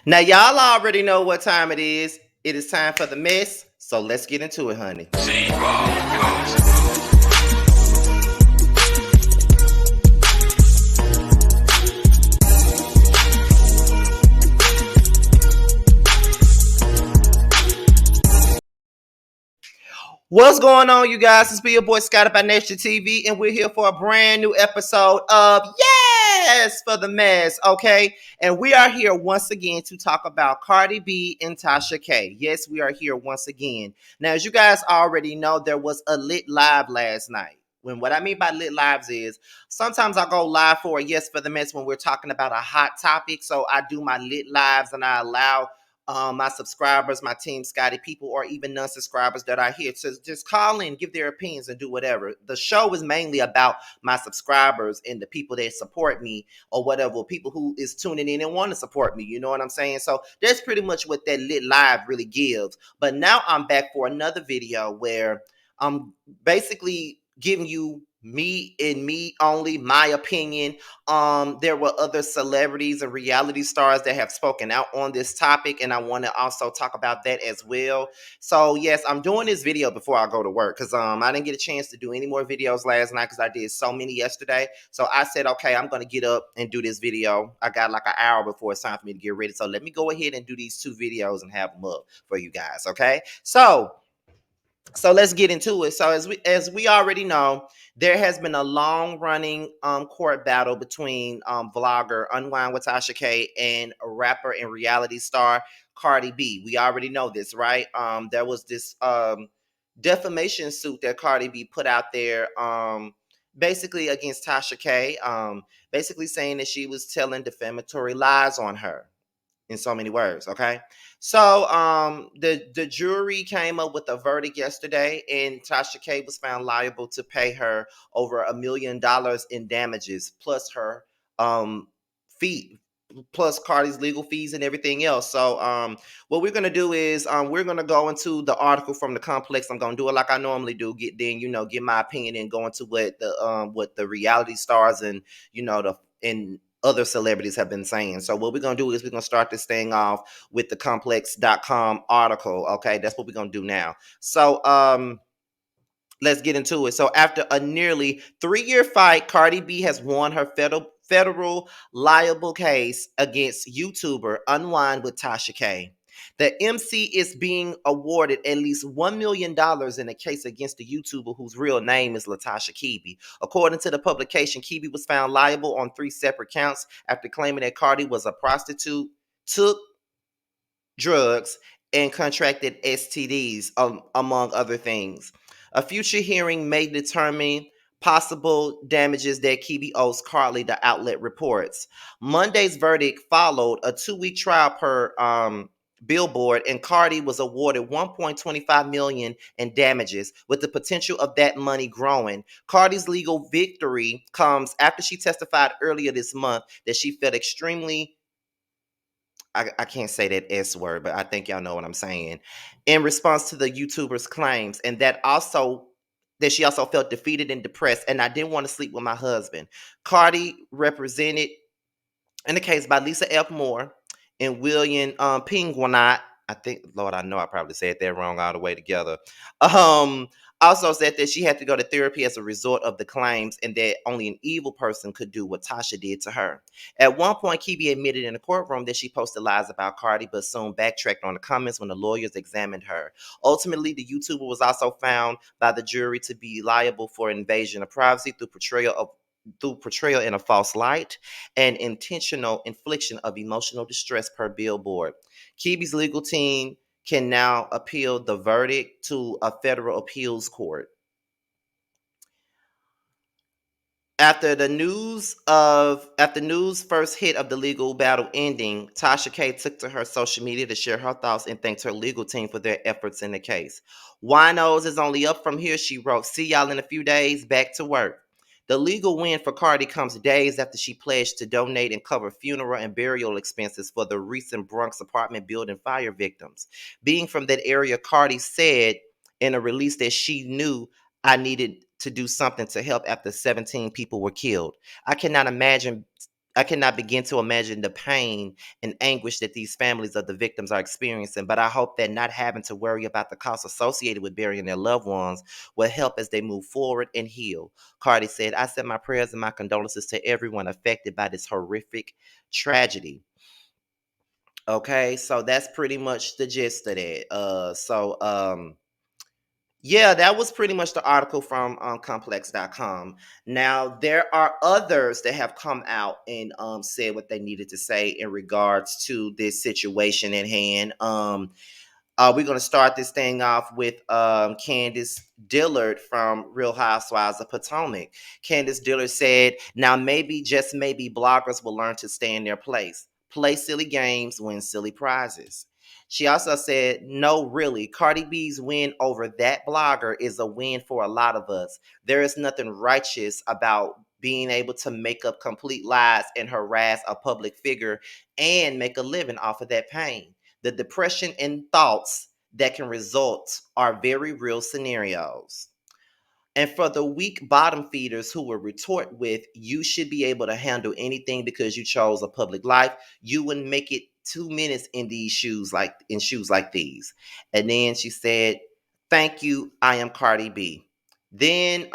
Now, y'all already know what time it is. It is time for the mess. So let's get into it, honey. What's going on, you guys? It's your boy Scott up at Nation TV, and we're here for a brand new episode of Yes for the Mess, okay? And we are here once again to talk about Cardi B and Tasha K. Yes, we are here once again. Now, as you guys already know, there was a lit live last night. What I mean by lit lives is sometimes I go live for a Yes for the Mess when we're talking about a hot topic. So I do my lit lives and I allow my subscribers, my team, Scotty people, or even non-subscribers that are here to just call in, give their opinions, and do whatever. The show is mainly about my subscribers and the people that support me or whatever, people who is tuning in and want to support me. You know what I'm saying? So that's pretty much what that lit live really gives. But now I'm back for another video where I'm basically giving you me and me only, my opinion. There were other celebrities and reality stars that have spoken out on this topic, and I want to also talk about that as well. So yes, I'm doing this video before I go to work because I didn't get a chance to do any more videos last night because I did so many yesterday. So I said, okay, I'm gonna get up and do this video. I got like an hour before it's time for me to get ready. So let me go ahead and do these two videos and have them up for you guys. Okay. So let's get into it. So as we already know, there has been a long running court battle between vlogger Unwind with Tasha K and a rapper and reality star Cardi B. We already know this, right? There was this defamation suit that Cardi B put out there basically against Tasha K, basically saying that she was telling defamatory lies on her in so many words. Okay. So the jury came up with a verdict yesterday, and Tasha K was found liable to pay her over $1 million in damages, plus her fee, plus Cardi's legal fees and everything else. So what we're gonna do is we're gonna go into the article from the complex. I'm gonna do it like I normally do, get my opinion and go into what the reality stars and the and other celebrities have been saying. So what we're going to do is we're going to start this thing off with the complex.com article. Okay, that's what we're going to do now. So let's get into it. So after a nearly 3-year fight, Cardi B has won her federal liable case against YouTuber Unwind with Tasha K. The MC is being awarded at least $1 million in a case against the YouTuber whose real name is Latasha Kibi. According to the publication, Kibi was found liable on 3 separate counts after claiming that Cardi was a prostitute, took drugs, and contracted STDs, among other things. A future hearing may determine possible damages that Kibi owes Carly, the outlet reports. Monday's verdict followed a 2-week trial per Billboard, and Cardi was awarded $1.25 million in damages, with the potential of that money growing. Cardi's legal victory comes after she testified earlier this month that she felt extremely I can't say that S word, but I think y'all know what I'm saying. In response to the YouTuber's claims, and that she also felt defeated and depressed, and I didn't want to sleep with my husband. Cardi, represented in the case by Lisa F. Moore and William Pinguinot. I think, Lord, I know I probably said that wrong all the way together. Um, Also said that she had to go to therapy as a result of the claims, and that only an evil person could do what Tasha did to her. At one point, Kibi admitted in the courtroom that she posted lies about Cardi, but soon backtracked on the comments when the lawyers examined her. Ultimately, the YouTuber was also found by the jury to be liable for invasion of privacy through portrayal in a false light and intentional infliction of emotional distress per Billboard. Kibi's legal team can now appeal the verdict to a federal appeals court. After news first hit of the legal battle ending, Tasha K took to her social media to share her thoughts and thanked her legal team for their efforts in the case. Winos is only up from here, she wrote. See y'all in a few days. Back to work. The legal win for Cardi comes days after she pledged to donate and cover funeral and burial expenses for the recent Bronx apartment building fire victims. Being from that area, Cardi said in a release that she knew I needed to do something to help after 17 people were killed. I cannot imagine I cannot begin to imagine the pain and anguish that these families of the victims are experiencing, but I hope that not having to worry about the costs associated with burying their loved ones will help as they move forward and heal. Cardi said, I send my prayers and my condolences to everyone affected by this horrific tragedy. Okay, so that's pretty much the gist of that. Yeah, that was pretty much the article from complex.com. Now, there are others that have come out and said what they needed to say in regards to this situation at hand. We're going to start this thing off with Candace Dillard from Real Housewives of Potomac. Candace Dillard said, now maybe, just maybe, bloggers will learn to stay in their place. Play silly games, win silly prizes. She also said, no, really, Cardi B's win over that blogger is a win for a lot of us. There is nothing righteous about being able to make up complete lies and harass a public figure and make a living off of that pain. The depression and thoughts that can result are very real scenarios. And for the weak bottom feeders who will retort with, you should be able to handle anything because you chose a public life, you wouldn't make it 2 minutes in these shoes like these. And then she said, thank you, I am Cardi B. Then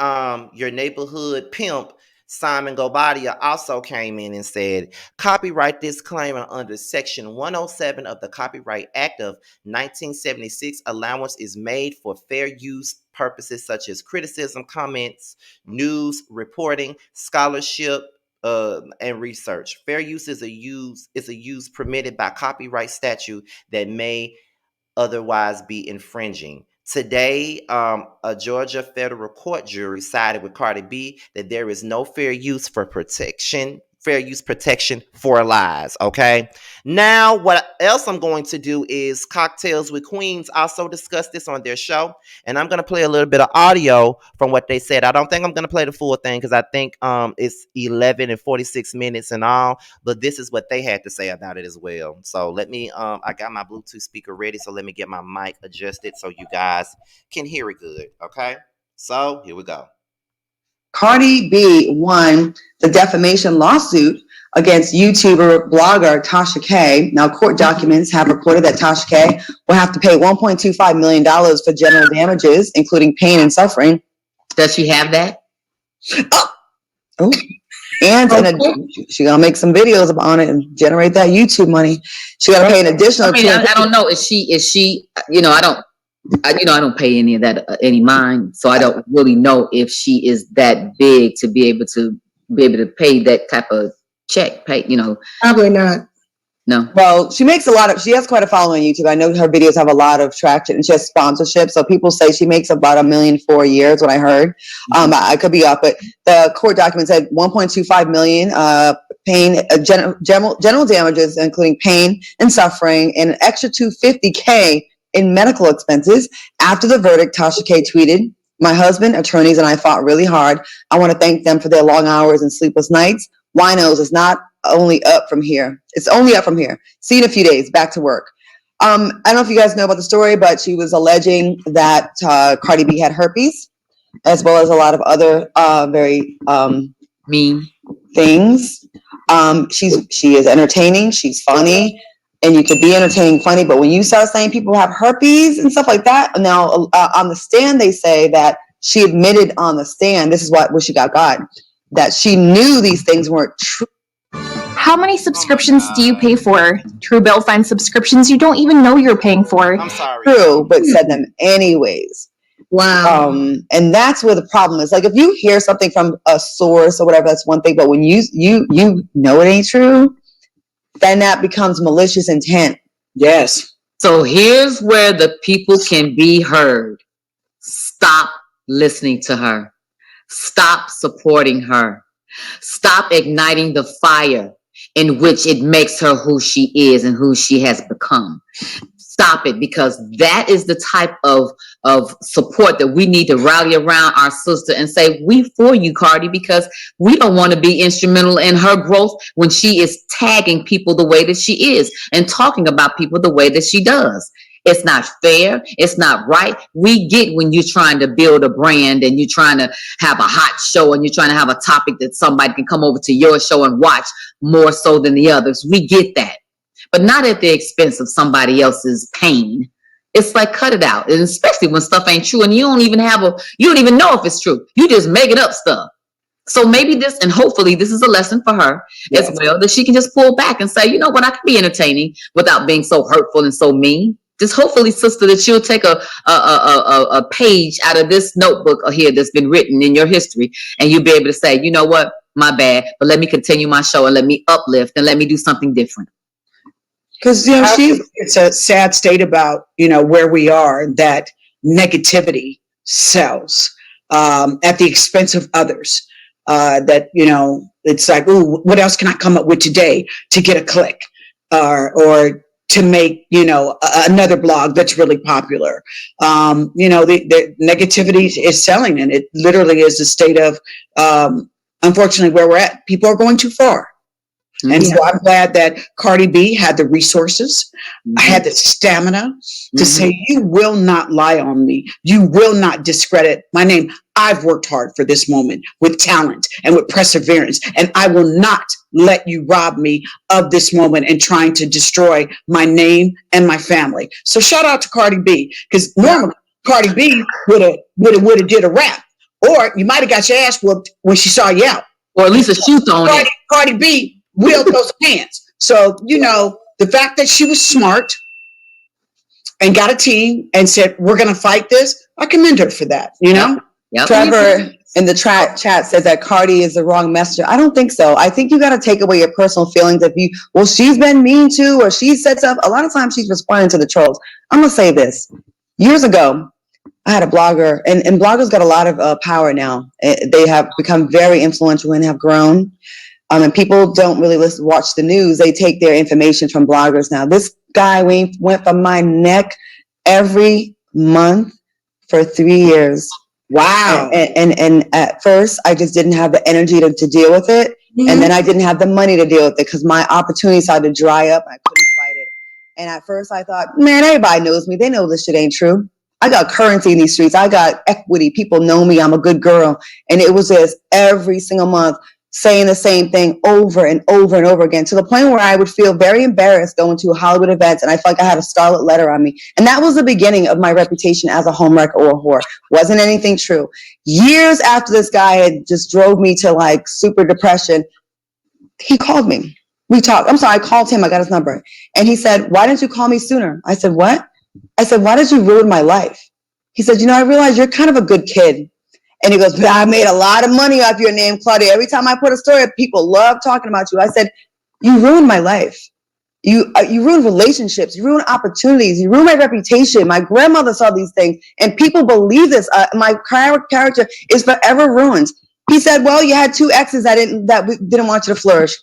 your neighborhood pimp, Simon Gobadia, also came in and said, copyright disclaimer under Section 107 of the Copyright Act of 1976, allowance is made for fair use purposes such as criticism, comments, news, reporting, scholarship, and research. Fair use is a use permitted by copyright statute that may otherwise be infringing. Today, a Georgia federal court jury sided with Cardi B that there is no fair use protection for lies. Okay. Now, what else I'm going to do is Cocktails with Queens also discussed this on their show, and I'm going to play a little bit of audio from what they said. I don't think I'm going to play the full thing because I think it's 11 and 46 minutes and all, but this is what they had to say about it as well. So let me I got my Bluetooth speaker ready, so let me get my mic adjusted so you guys can hear it good. Okay, so here we go. Cardi B won the defamation lawsuit against YouTuber blogger Tasha K. Now, court documents have reported that Tasha K will have to pay $1.25 million for general damages, including pain and suffering. Does she have that? Oh. And she's gonna make some videos on it and generate that YouTube money. She gotta pay an additional. I don't know. Is she? I don't pay any of that, any mind. So I don't really know if she is that big to be able to pay that type of check. Probably not. No. Well, she has quite a following on YouTube. I know her videos have a lot of traction and she has sponsorship. So people say she makes about $1 million for a year is what I heard. I could be off, but the court document said $1.25 million, general damages, including pain and suffering, and an extra $250K in medical expenses. After the verdict, Tasha K tweeted, my husband, attorneys, and I fought really hard. I want to thank them for their long hours and sleepless nights. Winos is not only up from here. It's only up from here. See you in a few days. Back to work. I don't know if you guys know about the story, but she was alleging that Cardi B had herpes, as well as a lot of other very mean things. She is entertaining. She's funny. And you could be entertaining, funny, but when you start saying people have herpes and stuff like that, now on the stand, they say that she admitted on the stand, this is what she got, that she knew these things weren't true. How many subscriptions do you pay for? Truebill finds subscriptions you don't even know you're paying for. I'm sorry. True, but said them anyways. Wow. And that's where the problem is. Like, if you hear something from a source or whatever, that's one thing. But when you know it ain't true, then that becomes malicious intent. Yes. So here's where the people can be heard. Stop listening to her. Stop supporting her. Stop igniting the fire in which it makes her who she is and who she has become. Stop it, because that is the type of support that we need to rally around our sister and say, we for you, Cardi, because we don't want to be instrumental in her growth when she is tagging people the way that she is and talking about people the way that she does. It's not fair. It's not right. We get when you're trying to build a brand and you're trying to have a hot show and you're trying to have a topic that somebody can come over to your show and watch more so than the others. We get that, but not at the expense of somebody else's pain. It's like, cut it out. And especially when stuff ain't true and you don't even know if it's true. You just making up stuff. So maybe this, and hopefully this is a lesson for her as well, that she can just pull back and say, you know what, I can be entertaining without being so hurtful and so mean. Just hopefully, sister, that you'll take a page out of this notebook here that's been written in your history, and you'll be able to say, you know what, my bad, but let me continue my show and let me uplift and let me do something different. Because it's a sad state about where we are, that negativity sells at the expense of others. That it's like, ooh, what else can I come up with today to get a click, or to make another blog that's really popular. The negativity is selling, and it literally is a state of unfortunately where we're at. People are going too far. And so I'm glad that Cardi B had the resources, had the stamina to say, you will not lie on me. You will not discredit my name. I've worked hard for this moment with talent and with perseverance, and I will not let you rob me of this moment and trying to destroy my name and my family. So shout out to Cardi B, because normally Cardi B would have did a rap, or you might have got your ass whooped when she saw you out, or at least a shoe thrown in. Cardi B wheeled those pants. So, the fact that she was smart and got a team and said, we're going to fight this, I commend her for that, Yep. Trevor in the chat says that Cardi is the wrong messenger. I don't think so. I think you got to take away your personal feelings. She's been mean to, or she said stuff. A lot of times she's responding to the trolls. I'm going to say this. Years ago, I had a blogger, and bloggers got a lot of power now. They have become very influential and have grown. And people don't really watch the news. They take their information from bloggers now. This guy went from my neck every month for 3 years. Wow. And at first, I just didn't have the energy to deal with it. And then I didn't have the money to deal with it because my opportunities started to dry up. I couldn't fight it. And at first I thought, man, everybody knows me. They know this shit ain't true. I got currency in these streets. I got equity. People know me. I'm a good girl. And it was just every single month saying the same thing over and over and over again, to the point where I would feel very embarrassed going to Hollywood events, and I felt like I had a scarlet letter on me. And that was the beginning of my reputation as a homewrecker or a whore. Wasn't anything true. Years after this guy had just drove me to like super depression, he called me. We talked. I'm sorry, I called him. I got his number. And he said, why didn't you call me sooner? I said, what? I said, why did you ruin my life? He said, I realize you're kind of a good kid. And he goes, but I made a lot of money off your name, Claudia. Every time I put a story up, people love talking about you. I said, you ruined my life. You ruined relationships. You ruined opportunities. You ruined my reputation. My grandmother saw these things, and people believe this. My character is forever ruined. He said, well, you had 2 exes that didn't want you to flourish.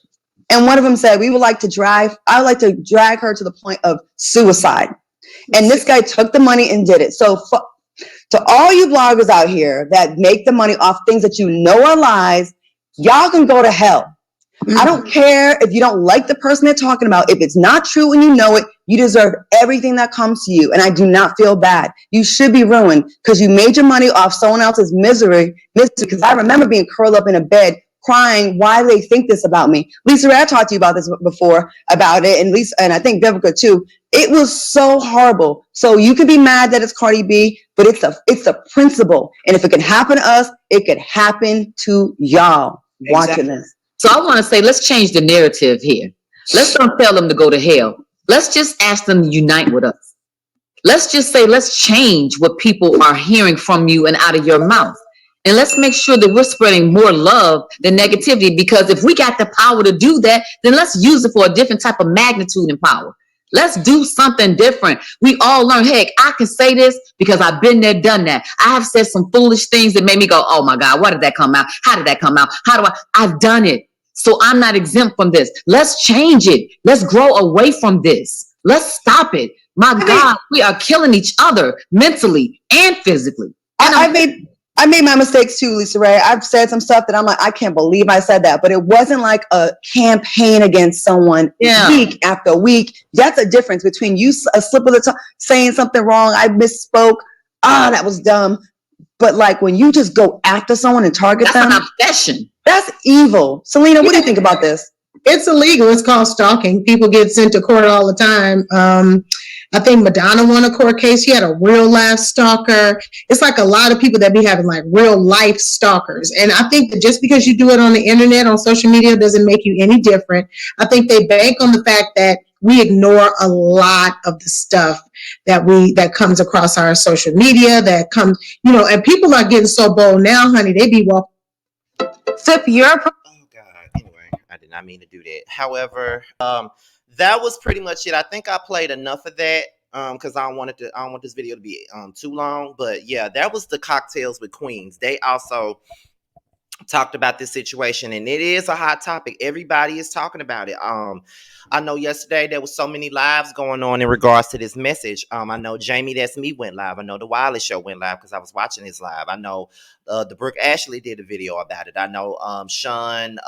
And one of them said, I would like to drag her to the point of suicide. And this guy took the money and did it. So to all you bloggers out here that make the money off things that you know are lies, y'all can go to hell. I don't care if you don't like the person they're talking about. If it's not true and you know it, you deserve everything that comes to you. And I do not feel bad. You should be ruined because you made your money off someone else's misery. Because I remember being curled up in a bed crying, why do they think this about me? Lisa Ray, I talked to you about this before, about it, and I think Vivica too. It was so horrible. So you could be mad that it's Cardi B, but it's a principle. And if it can happen to us, it could happen to y'all watching this. So I want to say, let's change the narrative here. Let's don't tell them to go to hell. Let's just ask them to unite with us. Let's just say, let's change what people are hearing from you and out of your mouth. And let's make sure that we're spreading more love than negativity, because if we got the power to do that, then let's use it for a different type of magnitude and power. Let's do something different. We all learn, heck, I can say this because I've been there, done that. I have said some foolish things that made me go, oh my God, why did that come out? How did that come out? I've done it. So I'm not exempt from this. Let's change it. Let's grow away from this. Let's stop it. My God, we are killing each other mentally and physically. I made I made my mistakes too, Lisa Ray. I've said some stuff that I'm like, I can't believe I said that, but it wasn't like a campaign against someone week after week. That's a difference between you a slip of the tongue, saying something wrong. I misspoke. That was dumb. But like when you just go after someone and target them, that's an obsession. That's evil. Selena, what do you think about this? It's illegal. It's called stalking. People get sent to court all the time. I think Madonna won a court case. She had a real life stalker. It's like a lot of people that be having like real life stalkers. And I think that just because you do it on the internet, on social media, doesn't make you any different. I think they bank on the fact that we ignore a lot of the stuff that comes across our social media, that comes, and people are getting so bold now, honey, they be walking. So if you're Oh God. Anyway, I did not mean to do that. However, that was pretty much it. I think I played enough of that because I don't want this video to be too long. But yeah, that was the Cocktails with Queens. They also talked about this situation, and it is a hot topic. Everybody is talking about it. I know yesterday there was so many lives going on in regards to this message. I know Jamie That's Me went live. I know the Wiley Show went live because I was watching his live. I know the Brooke Ashley did a video about it. I know Sean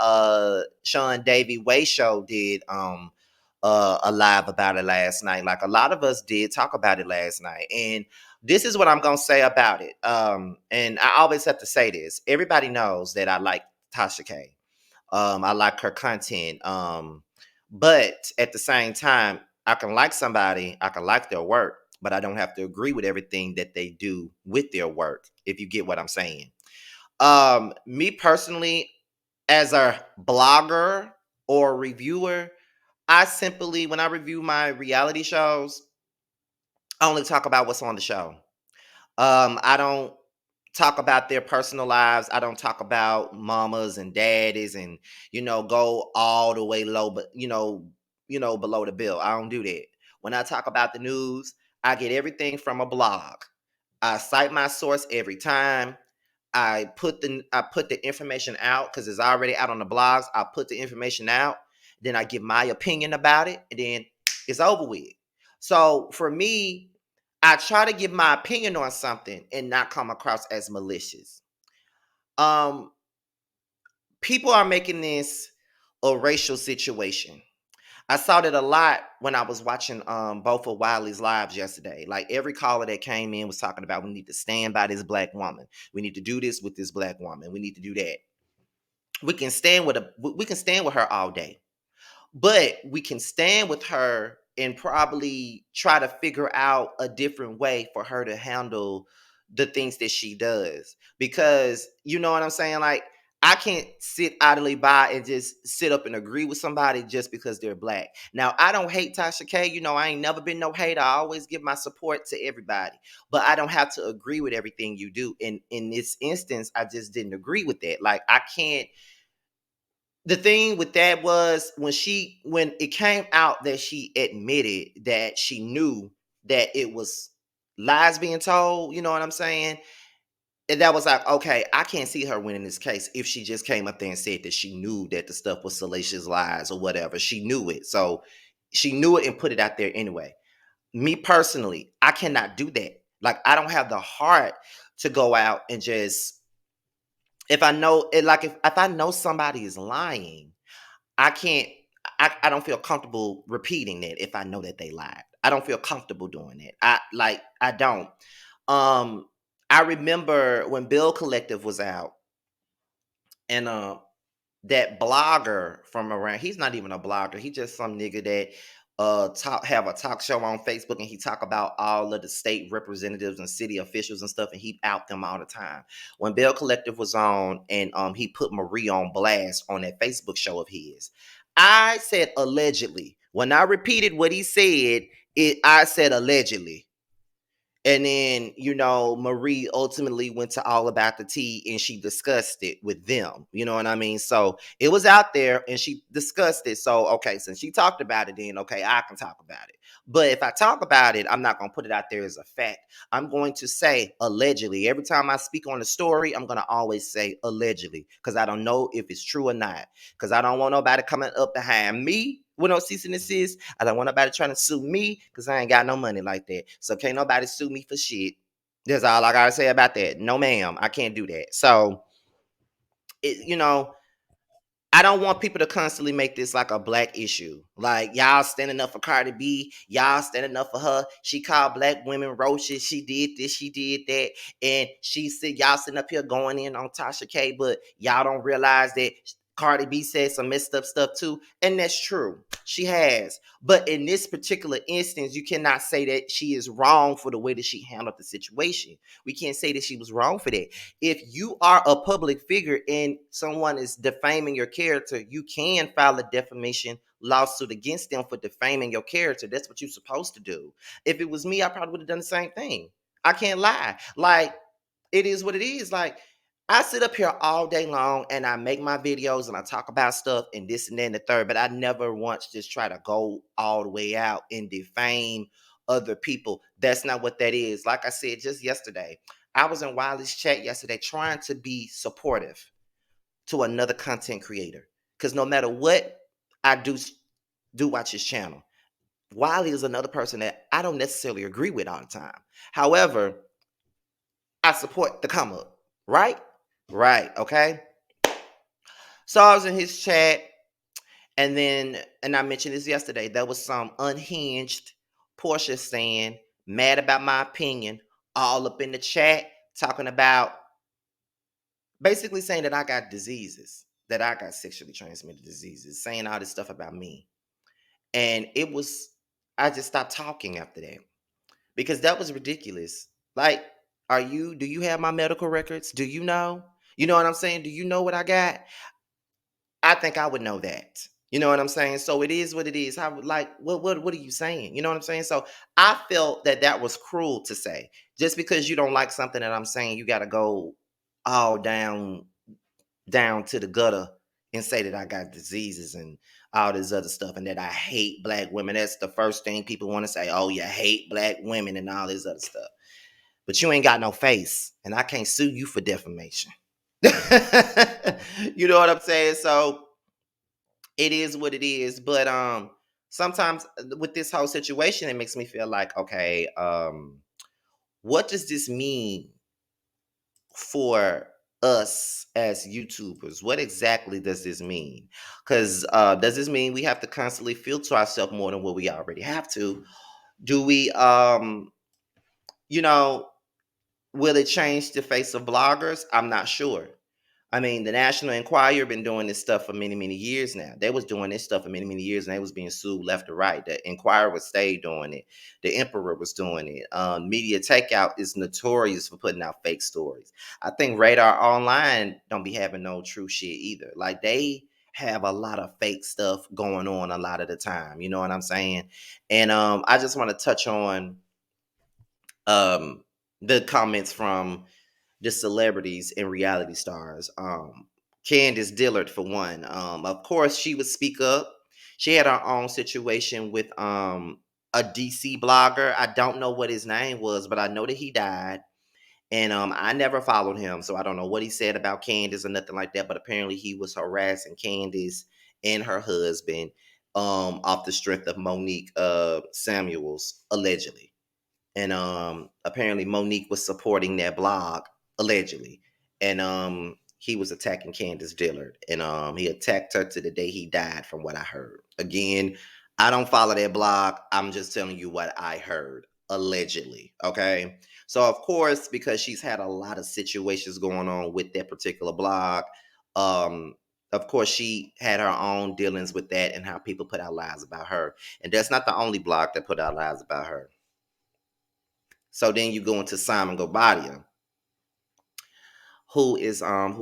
Davy Way Show did a live about it last night. Like a lot of us did talk about it last night. And this is what I'm gonna say about it. And I always have to say this. Everybody knows that I like Tasha K. I like her content. But at the same time, I can like somebody, I can like their work, but I don't have to agree with everything that they do with their work, if you get what I'm saying. Me personally, as a blogger or reviewer, I simply, when I review my reality shows, I only talk about what's on the show. I don't talk about their personal lives. I don't talk about mamas and daddies and go all the way low, but below the bill. I don't do that. When I talk about the news, I get everything from a blog. I cite my source every time. I put the information out because it's already out on the blogs. I put the information out, then I give my opinion about it, and then it's over with. So for me, I try to give my opinion on something and not come across as malicious. Um, People are making this a racial situation. I saw that a lot when I was watching both of Wiley's lives yesterday. Like every caller that came in was talking about we need to stand by this black woman. We need to do this with this black woman. We need to do that. We can stand with her all day. But we can stand with her and probably try to figure out a different way for her to handle the things that she does. Because you know what I'm saying? Like, I can't sit idly by and just sit up and agree with somebody just because they're black. Now, I don't hate Tasha K. I ain't never been no hater. I always give my support to everybody. But I don't have to agree with everything you do. And in this instance, I just didn't agree with that. Like, I can't. The thing with that was when it came out that she admitted that she knew that it was lies being told, you know what I'm saying? And that was like, okay, I can't see her winning this case if she just came up there and said that she knew that the stuff was salacious lies or whatever. She knew it. So she knew it and put it out there anyway. Me personally, I cannot do that. Like, I don't have the heart to go out and just, if I know it, like if I know somebody is lying, I can't. I don't feel comfortable repeating that if I know that they lied. I don't feel comfortable doing that. I don't. I remember when Bill Collective was out, and that blogger from around. He's not even a blogger. He's just some nigga that have a talk show on Facebook, and he talk about all of the state representatives and city officials and stuff, and he out them all the time. When Bill Collective was on, and he put Marie on blast on that Facebook show of his, I said allegedly. When I repeated what he said, I said allegedly. And then, Marie ultimately went to All About the Tea and she discussed it with them. You know what I mean? So it was out there and she discussed it. So, okay, since she talked about it, then, okay, I can talk about it. But if I talk about it, I'm not going to put it out there as a fact. I'm going to say allegedly. Every time I speak on the story, I'm going to always say allegedly because I don't know if it's true or not. Because I don't want nobody coming up behind me with no cease and desist. I don't want nobody trying to sue me because I ain't got no money like that. So can't nobody sue me for shit. That's all I gotta say about that. No, ma'am, I can't do that. So, you know, I don't want people to constantly make this like a black issue. Like, y'all standing up for Cardi B, y'all standing up for her. She called black women roaches. She did this, she did that. And she said, y'all sitting up here going in on Tasha K, but y'all don't realize that Cardi B said some messed up stuff too. And that's true. She has. But in this particular instance, you cannot say that she is wrong for the way that she handled the situation. We can't say that she was wrong for that. If you are a public figure and someone is defaming your character, you can file a defamation lawsuit against them for defaming your character. That's what you're supposed to do. If it was me, I probably would have done the same thing. I can't lie. Like, it is what it is. Like, I sit up here all day long and I make my videos and I talk about stuff and this and that and the third, but I never once just try to go all the way out and defame other people. That's not what that is. Like I said just yesterday, I was in Wiley's chat yesterday trying to be supportive to another content creator. Because no matter what I do watch his channel. Wiley is another person that I don't necessarily agree with all the time. However, I support the come up, right? Right, okay? So I was in his chat, and I mentioned this yesterday, there was some unhinged Portia saying, mad about my opinion, all up in the chat, talking about, basically saying that I got diseases, that I got sexually transmitted diseases, saying all this stuff about me. And I just stopped talking after that because that was ridiculous. Like, do you have my medical records? Do you know? You know what I'm saying? Do you know what I got? I think I would know that. You know what I'm saying? So it is what it is. I would like, what are you saying? You know what I'm saying? So I felt that was cruel to say. Just because you don't like something that I'm saying, you got to go all down to the gutter and say that I got diseases and all this other stuff and that I hate black women. That's the first thing people want to say. Oh, you hate black women and all this other stuff. But you ain't got no face, and I can't sue you for defamation. You know what I'm saying? So it is what it is. But sometimes with this whole situation, it makes me feel like, okay, what does this mean for us as YouTubers? What exactly does this mean? Because does this mean we have to constantly filter ourselves more than what we already have to? Do we, you know, will it change the face of bloggers? I'm not sure. I mean, the National Enquirer been doing this stuff for many, many years now. They was doing this stuff for many, many years, and they was being sued left or right. The Enquirer stayed doing it. The Emperor was doing it. Media Takeout is notorious for putting out fake stories. I think Radar Online don't be having no true shit either. Like, they have a lot of fake stuff going on a lot of the time. You know what I'm saying? And I just want to touch on the comments from the celebrities and reality stars. Candace Dillard, for one. Of course, she would speak up. She had her own situation with a DC blogger. I don't know what his name was, but I know that he died. And I never followed him, so I don't know what he said about Candace or nothing like that. But apparently, he was harassing Candace and her husband off the strength of Monique Samuels, allegedly. And apparently Monique was supporting that blog, allegedly. And he was attacking Candace Dillard. And he attacked her to the day he died, from what I heard. Again, I don't follow that blog. I'm just telling you what I heard, allegedly. Okay. So of course, because she's had a lot of situations going on with that particular blog, of course, she had her own dealings with that and how people put out lies about her. And that's not the only blog that put out lies about her. So then you go into Simon Gobadia, who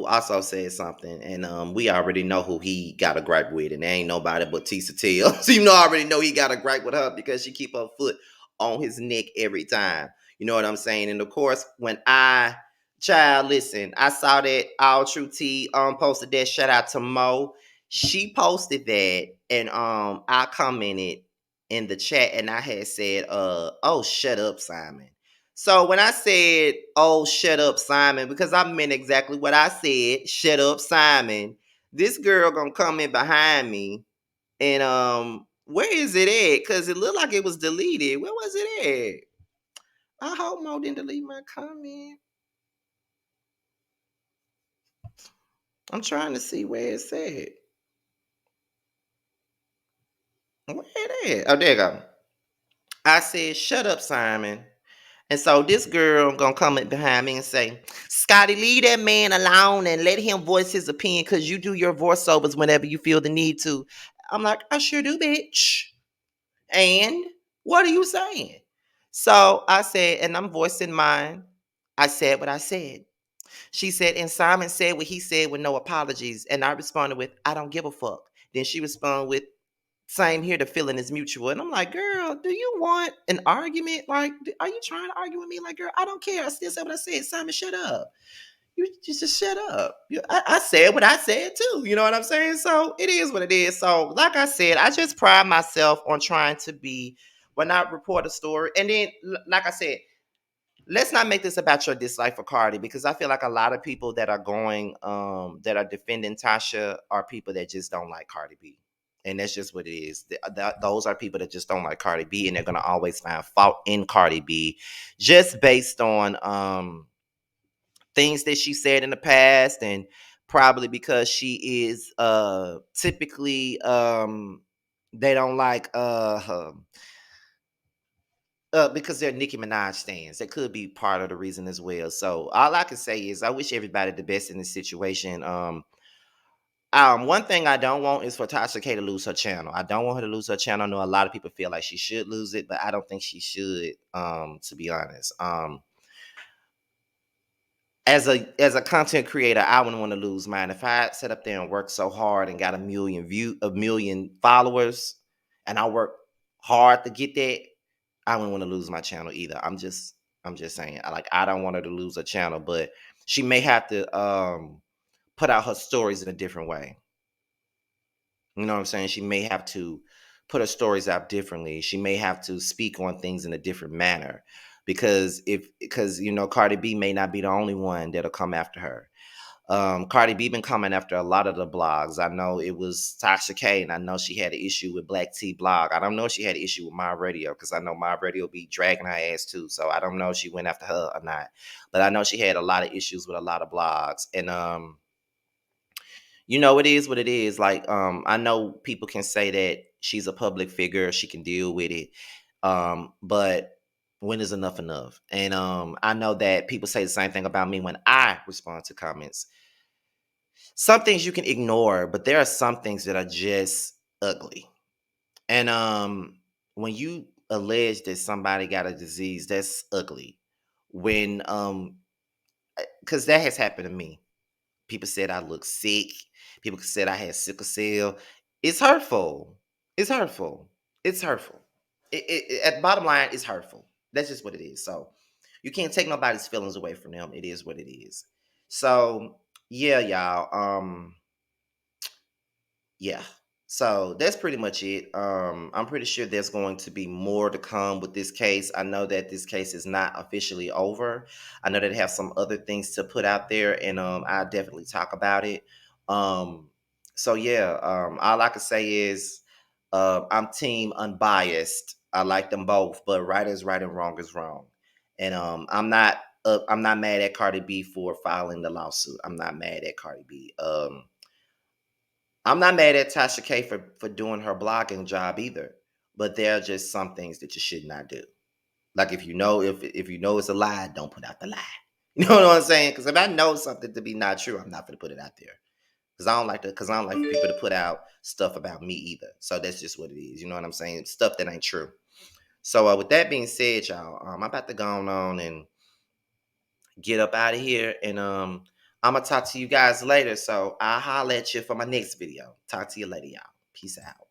also said something, and we already know who he got a gripe with, and there ain't nobody but Tisa Till. So I already know he got a gripe with her because she keep her foot on his neck every time. You know what I'm saying? And of course, when listen, I saw that All True T posted that. Shout out to Mo. She posted that, and I commented in the chat, and I had said, oh, shut up, Simon. So when I said, oh, shut up, Simon, because I meant exactly what I said, shut up, Simon, this girl gonna come in behind me and where is it at? Because it looked like it was deleted. Where was it at? I hope Mo didn't delete my comment. I'm trying to see where it's at. Where it at? Oh, there you go. I said, shut up, Simon. And so this girl gonna come in behind me and say, Scotty, leave that man alone and let him voice his opinion because you do your voiceovers whenever you feel the need to. I'm like, I sure do, bitch. And what are you saying? So I said, and I'm voicing mine. I said what I said. She said, and Simon said what he said with no apologies. And I responded with, I don't give a fuck. Then she responded with, same here, the feeling is mutual. And I'm like, girl, do you want an argument? Like, are you trying to argue with me? Like, girl, I don't care. I still said what I said. Simon, shut up. You just shut up. I said what I said too. You know what I'm saying? So it is what it is. So, like I said, I just pride myself on trying to be, when I report a story. And then, like I said, let's not make this about your dislike for Cardi, because I feel like a lot of people that are going that are defending Tasha are people that just don't like Cardi B. And that's just what it is. Those are people that just don't like Cardi B, and they're gonna always find fault in Cardi B just based on things that she said in the past, and probably because she is typically they don't like her because they're Nicki Minaj stands. That could be part of the reason as well. So all I can say is I wish everybody the best in this situation. One thing I don't want is for Tasha K to lose her channel. I don't want her to lose her channel. I know a lot of people feel like she should lose it, but I don't think she should. To be honest, as a content creator, I wouldn't want to lose mine. If I sat up there and worked so hard and got a million followers, and I worked hard to get that, I wouldn't want to lose my channel either. I'm just saying. I don't want her to lose her channel, but she may have to put out her stories in a different way. You know what I'm saying? She may have to put her stories out differently. She may have to speak on things in a different manner, because Cardi B may not be the only one that'll come after her. Cardi B been coming after a lot of the blogs. I know it was Tasha K, and I know she had an issue with Black T Blog. I don't know if she had an issue with My Radio, because I know My Radio be dragging her ass too. So I don't know if she went after her or not. But I know she had a lot of issues with a lot of blogs. And it is what it is. Like, I know people can say that she's a public figure, she can deal with it. But when is enough enough? And I know that people say the same thing about me when I respond to comments. Some things you can ignore, but there are some things that are just ugly. And when you allege that somebody got a disease, that's ugly. When because that has happened to me. People said I look sick. People said I had sickle cell. It's hurtful. It's hurtful. It's hurtful. At the bottom line, it's hurtful. That's just what it is. So you can't take nobody's feelings away from them. It is what it is. So yeah, y'all. Yeah. So that's pretty much it. I'm pretty sure there's going to be more to come with this case. I know that this case is not officially over. I know that they have some other things to put out there, and I'll definitely talk about it. So yeah, all I can say is I'm team unbiased. I like them both, but right is right and wrong is wrong. And I'm not mad at Cardi B for filing the lawsuit. I'm not mad at Cardi B. I'm not mad at Tasha K for doing her blogging job either, but there are just some things that you should not do. Like, if you know it's a lie, don't put out the lie. You know what I'm saying? Because if I know something to be not true, I'm not gonna put it out there. Because I don't like for people to put out stuff about me either. So that's just what it is. You know what I'm saying? Stuff that ain't true. So with that being said, y'all, I'm about to go on and get up out of here, and I'm gonna talk to you guys later. So I'll holler at you for my next video. Talk to you later, y'all. Peace out.